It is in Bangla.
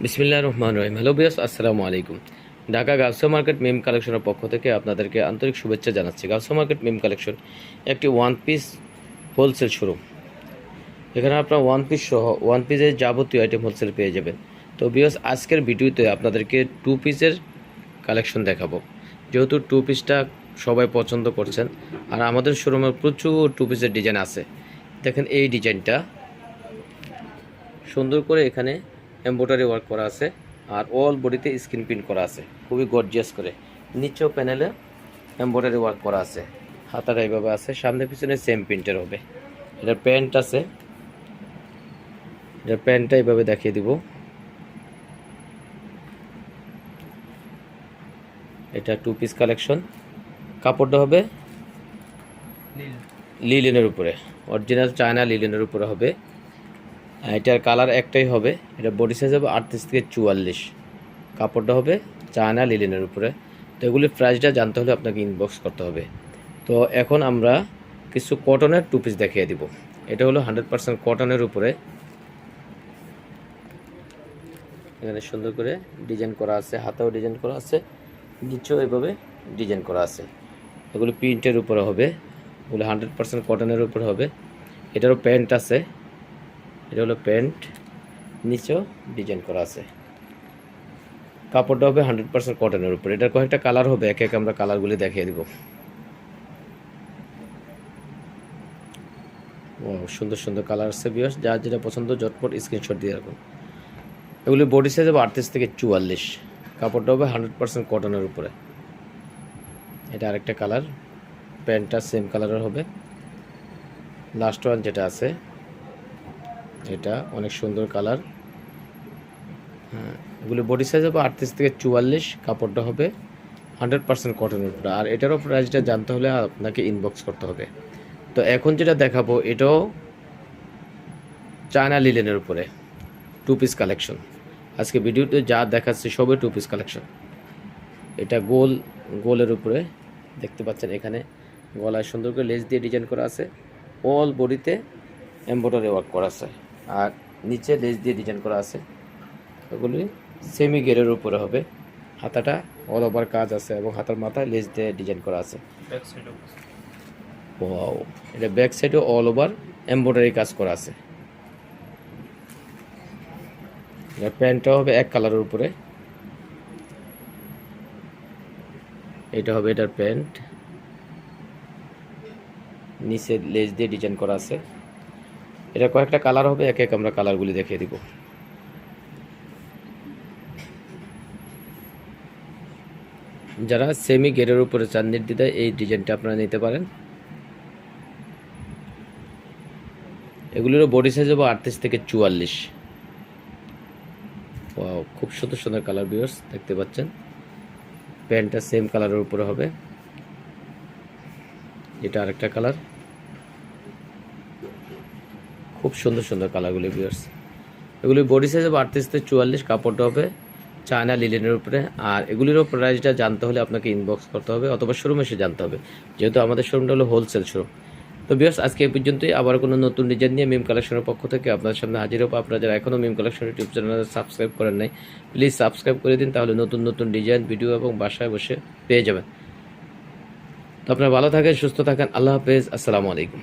বিসমিল্লাহির রহমানির রহিম। হ্যালো ভিউয়ার্স, আসসালামু আলাইকুম। ঢাকা গাউসিয়া মার্কেট মিম কালেকশনের পক্ষ থেকে আপনাদেরকে আন্তরিক শুভেচ্ছা জানাচ্ছি। গাউসিয়া মার্কেট মিম কালেকশন একটি ওয়ান পিস হোলসেল শোরুম। এখানে আপনার ওয়ান পিস সহ ওয়ান পিসের যাবতীয় আইটেম হোলসেল পেয়ে যাবেন। তো ভিউয়ার্স, আজকের ভিডিওতে আপনাদেরকে টু পিসের কালেকশন দেখাবো। যেহেতু টু পিসটা সবাই পছন্দ করছেন, আর আমাদের শোরুমে প্রচুর টু পিসের ডিজাইন আছে। দেখেন এই ডিজাইনটা সুন্দর করে এখানে এমব্রয়ডারি ওয়ার্ক করা আছে, আর অল বডিতে স্ক্রিন প্রিন্ট করা আছে খুবই গর্জিয়াস করে। নিচেও প্যানেলে এমব্রয়ডারি ওয়ার্ক করা আছে, হাতাটা এইভাবে আছে, সামনে পিছনে সেম প্রিন্টের হবে। এটার প্যান্ট আছে, এটার প্যান্টটা এইভাবে দেখিয়ে দিব। এটা টু পিস কালেকশন। কাপড়টা হবে লিলেনের উপরে, অরিজিনাল চায়না লিলেনের উপরে হবে। এটার কালার একটাই হবে। এটা বডি সাইজ হবে 38 থেকে 44। কাপড়টা হবে চায়না লিলেনের উপরে। তো এগুলির প্রাইসটা জানতে হলে আপনাকে ইনবক্স করতে হবে। তো এখন আমরা কিছু কটনের টু পিস দেখিয়ে দিব। এটা হলো 100% কটনের উপরে। এখানে সুন্দর করে ডিজাইন করা আছে, হাতেও ডিজাইন করা আছে, নিচেও এভাবে ডিজাইন করা আছে। এগুলো প্রিন্টের উপরে হবে, এগুলো 100% কটনের উপরে হবে। এটারও প্যান্ট আছে, এটা হলো প্যান্ট, নিচেও ডিজাইন করা আছে। কাপড়টা হবে 100% কটনের উপর। এটার কয়েকটা কালার হবে, এক এক আমরা কালারগুলি দেখিয়ে দিব। ও সুন্দর সুন্দর কালার আছে ভিউয়ার্স, যার যেটা পছন্দ ঝটপট স্ক্রিনশট দিয়ে রাখুন। এগুলি বডি সাইজ হবে 38 থেকে 44। কাপড়টা হবে 100% কটনের উপরে। এটা আরেকটা কালার, প্যান্টটা সেম কালারের হবে। লাস্ট ওয়ান যেটা আছে এটা অনেক সুন্দর কালার। হ্যাঁ, এগুলো বডি সাইজ হবে 38 থেকে 44। কাপড়টা হবে 100% কটনের উপরে। আর এটারও প্রাইসটা জানতে হলে আপনাকে ইনবক্স করতে হবে। তো এখন যেটা দেখাবো এটাও চায়না লিলেনের উপরে টু পিস কালেকশন। আজকে ভিডিওতে যা দেখাচ্ছি সবই টু পিস কালেকশন। এটা গোলের উপরে দেখতে পাচ্ছেন, এখানে গলায় সুন্দর করে লেস দিয়ে ডিজাইন করা আছে, অল বডিতে এমব্রয়ডারি ওয়ার্ক করা আছে, আর নিচে লেস দিয়ে ডিজাইন করা আছে। এগুলি সেমি গেরের উপরে হবে। হাতাটা অল ওভার কাজ আছে এবং হাতার মাথায় লেস দিয়ে ডিজাইন করা আছে। ওয়াও, এটা ব্যাক সাইডে অল ওভার এমব্রয়ডারি কাজ করা আছে। এটা প্যান্টটা হবে এক কালারের উপরে। এটা হবে এটার প্যান্ট, নিচে লেস দিয়ে ডিজাইন করা আছে। এটা কয়েকটা কালার হবে, এক এক আমরা কালারগুলি দেখিয়ে দিব। যারা সেমি গেরের উপরে চান নির্দ্বিধায় এই ডিজাইনটা আপনারা নিতে পারেন। এগুলিরও বডি সাইজ হবে 38 থেকে 44। ওয়াও, খুব সুন্দর সুন্দর কালার ভিউয়ার্স দেখতে পাচ্ছেন। প্যান্টটা সেম কালারের উপরে হবে। এটা আরেকটা কালার, খুব সুন্দর সুন্দর কালারগুলি ভিউয়ার্স। এগুলি বডি সাইজ হবে 38 থেকে 44। কাপড়টা হবে চায়না লিলেনের উপরে। আর এগুলিরও প্রাইসটা জানতে হলে আপনাকে ইনবক্স করতে হবে অথবা শোরুমে এসে জানতে হবে, যেহেতু আমাদের শোরুমটা হলো হোলসেল শোরুম। তো ভিউয়ার্স, আজকে এই পর্যন্তই। আবার কোনো নতুন ডিজাইন নিয়ে মিম কালেকশনের পক্ষ থেকে আপনাদের সামনে হাজির হবো। আপনারা যারা এখনও মিম কালেকশন ইউটিউব চ্যানেল সাবস্ক্রাইব করেন নাই, প্লিজ সাবস্ক্রাইব করে দিন, তাহলে নতুন নতুন ডিজাইন ভিডিও এবং বাসায় বসে পেয়ে যাবেন। তো আপনারা ভালো থাকেন, সুস্থ থাকেন। আল্লাহ হাফেজ, আসসালামু আলাইকুম।